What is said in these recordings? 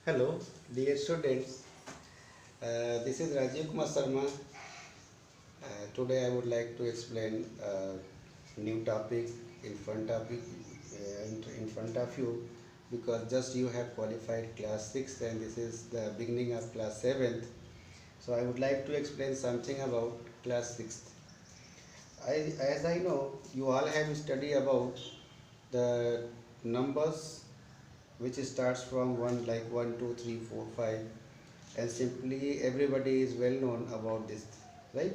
Hello, dear students. This is Rajiv Kumar Sharma. Today I would like to explain a new topic in front of you, in front of you, because just you have qualified class 6th and this is the beginning of class 7th. So I would like to explain something about class 6th. As I know, you all have studied about the numbers which starts from 1 like 1, 2, 3, 4, 5, and simply everybody is well known about this, right?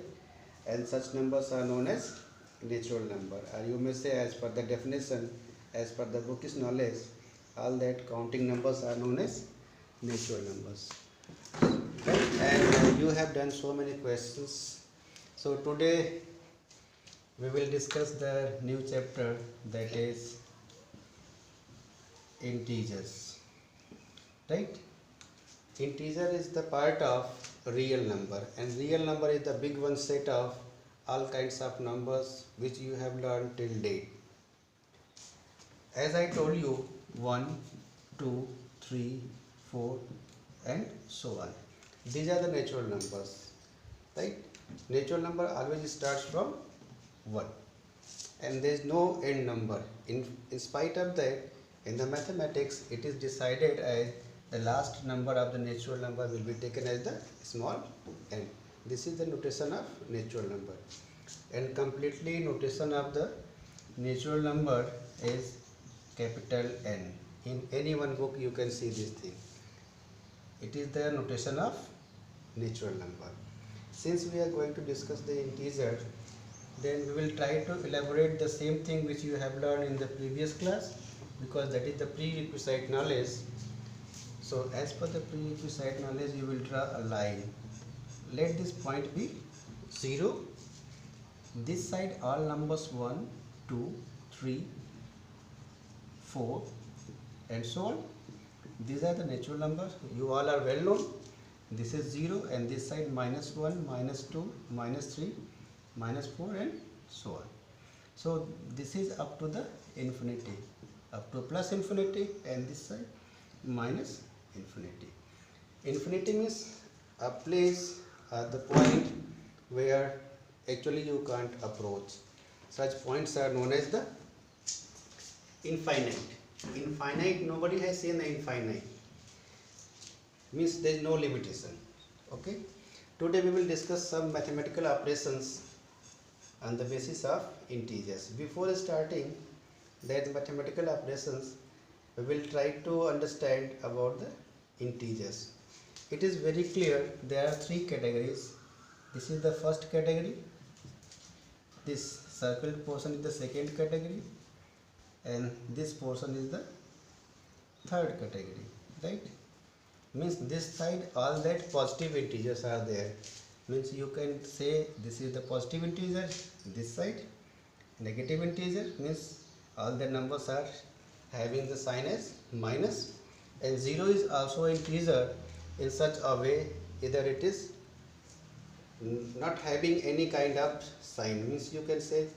And such numbers are known as natural number, or you may say, as per the definition, as per the bookish knowledge, all that counting numbers are known as natural numbers, right? And you have done so many questions. So today we will discuss the new chapter, that is integers, right? Integer is the part of real number, and real number is the big one set of all kinds of numbers which you have learned till date. As I told you, 1, 2, 3, 4 and so on. These are the natural numbers, right? Natural number always starts from 1 and there is no end number. In spite of that, in the mathematics it is decided as the last number of the natural number will be taken as the small n. This is the notation of natural number, and completely notation of the natural number is capital N. In any one book you can see this thing. It is the notation of natural number. Since we are going to discuss the integer, then we will try to elaborate the same thing which you have learned in the previous class, because that is the prerequisite knowledge. So as per the prerequisite knowledge, you will draw a line. Let this point be 0. This side all numbers 1, 2, 3, 4 and so on. These are the natural numbers. You all are well known. This is 0 and this side -1, -2, -3, -4 and so on. So this is up to the infinity, up to plus infinity, and this side minus infinity. Infinity means a place at the point where actually you can't approach. Such points are known as the infinite. Infinite, nobody has seen the infinite. Means there is no limitation. Okay. Today we will discuss some mathematical operations on the basis of integers. Before starting that mathematical operations, we will try to understand about the integers. It is very clear there are three categories. This is the first category, this circled portion is the second category, and this portion is the third category, right? Means this side all that positive integers are there. Means you can say this is the positive integer, this side negative integer, means all the numbers are having the sign as minus, and 0 is also an integer in such a way either it is not having any kind of sign. Means you can say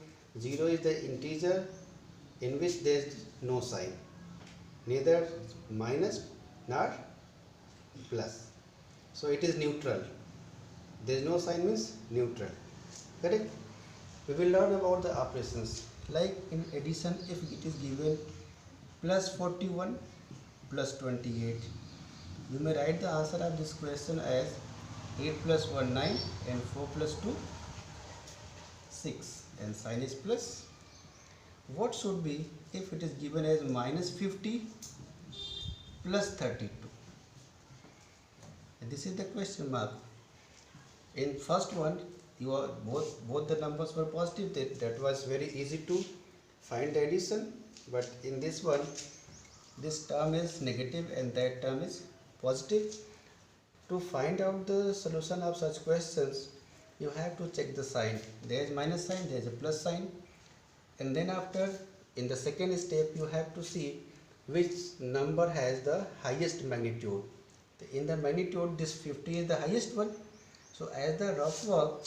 0 is the integer in which there is no sign, neither minus nor plus, so it is neutral. There is no sign means neutral, correct? We will learn about the operations, like in addition, if it is given plus 41 plus 28, you may write the answer of this question as 8 plus 1 9 and 4 plus 2 6, and sign is plus. What should be if it is given as minus 50 plus 32? And this is the question mark. In first one, you are both the numbers were positive. That was very easy to find the addition. But in this one, this term is negative and that term is positive. To find out the solution of such questions, you have to check the sign. There is minus sign, there is a plus sign, and then after, in the second step, you have to see which number has the highest magnitude. In the magnitude, this 50 is the highest one. So as the rough work,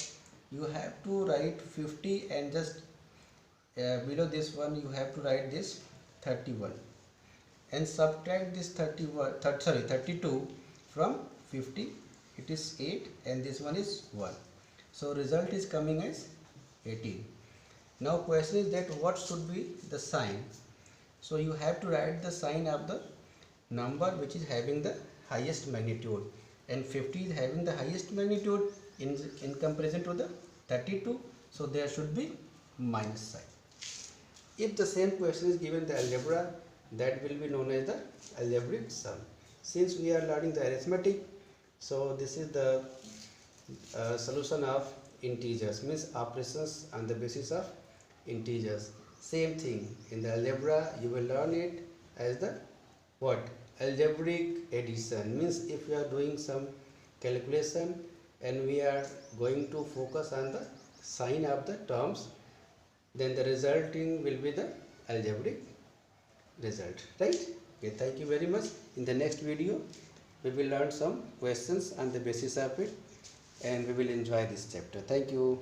you have to write 50 and just below this one you have to write this 31. and subtract this 32 from 50. It is 8 and this one is 1. So result is coming as 18. Now question is that what should be the sign? So you have to write the sign of the number which is having the highest magnitude, and 50 is having the highest magnitude in comparison to the 32, so there should be minus sign. If the same question is given the algebra, that will be known as the algebraic sum. Since we are learning the arithmetic, so this is the solution of integers, means operations on the basis of integers. Same thing in the algebra, you will learn it as the what? Algebraic addition. Means if we are doing some calculation and we are going to focus on the sign of the terms, then the resulting will be the algebraic result, right? Okay, thank you very much. In the next video we will learn some questions on the basis of it, and we will enjoy this chapter. Thank you.